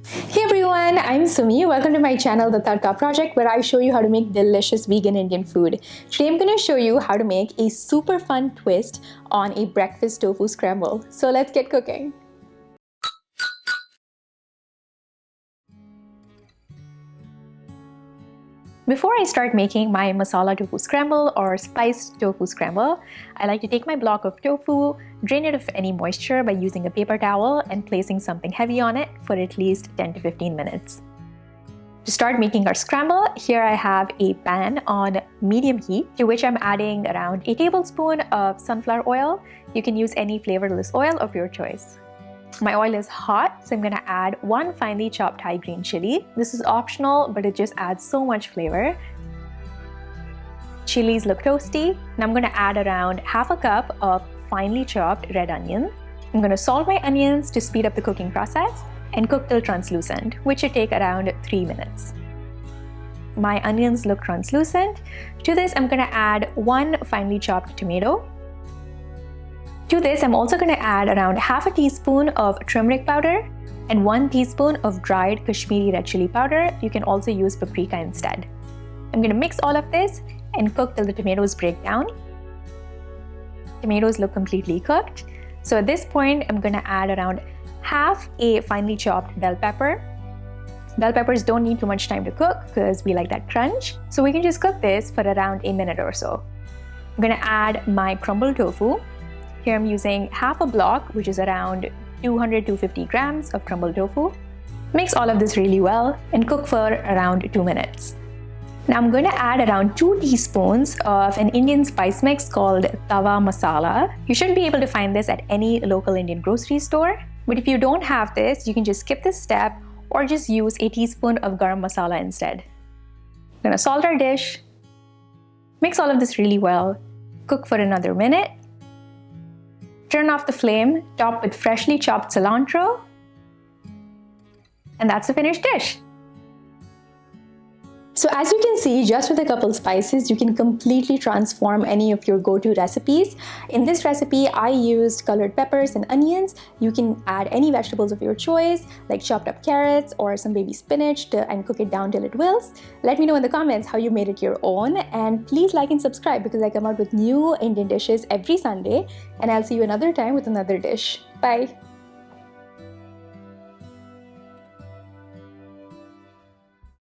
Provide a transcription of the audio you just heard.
Hey everyone, I'm Sumi. Welcome to my channel, The Tadka Project, where I show you how to make delicious vegan Indian food. Today I'm going to show you how to make a super fun twist on a breakfast tofu scramble. So let's get cooking. Before I start making my masala tofu scramble or spiced tofu scramble, I like to take my block of tofu, drain it of any moisture by using a paper towel and placing something heavy on it for at least 10 to 15 minutes. To start making our scramble, here I have a pan on medium heat to which I'm adding around a tablespoon of sunflower oil. You can use any flavorless oil of your choice. My oil is hot, so I'm gonna add one finely chopped Thai green chili. This is optional, but it just adds so much flavor. Chilies look toasty, and I'm gonna add around half a cup of finely chopped red onion. I'm gonna salt my onions to speed up the cooking process and cook till translucent, which should take around 3 minutes. My onions look translucent. To this, I'm gonna add one finely chopped tomato. To this, I'm also going to add around half a teaspoon of turmeric powder and 1 teaspoon of dried Kashmiri red chili powder. You can also use paprika instead. I'm going to mix all of this and cook till the tomatoes break down. Tomatoes look completely cooked. So at this point, I'm going to add around half a finely chopped bell pepper. Bell peppers don't need too much time to cook because we like that crunch. So we can just cook this for around a minute or so. I'm going to add my crumbled tofu. Here I'm using half a block, which is around 200-250 grams of crumbled tofu. Mix all of this really well and cook for around 2 minutes. Now I'm going to add around 2 teaspoons of an Indian spice mix called Tawa Masala. You should be able to find this at any local Indian grocery store. But if you don't have this, you can just skip this step or just use a teaspoon of garam masala instead. I'm going to salt our dish. Mix all of this really well. Cook for another minute. Turn off the flame, top with freshly chopped cilantro, and that's the finished dish. So as you can see, just with a couple spices, you can completely transform any of your go-to recipes. In this recipe, I used colored peppers and onions. You can add any vegetables of your choice, like chopped up carrots or some baby spinach and cook it down till it wilts. Let me know in the comments how you made it your own, and please like and subscribe because I come out with new Indian dishes every Sunday, and I'll see you another time with another dish. Bye!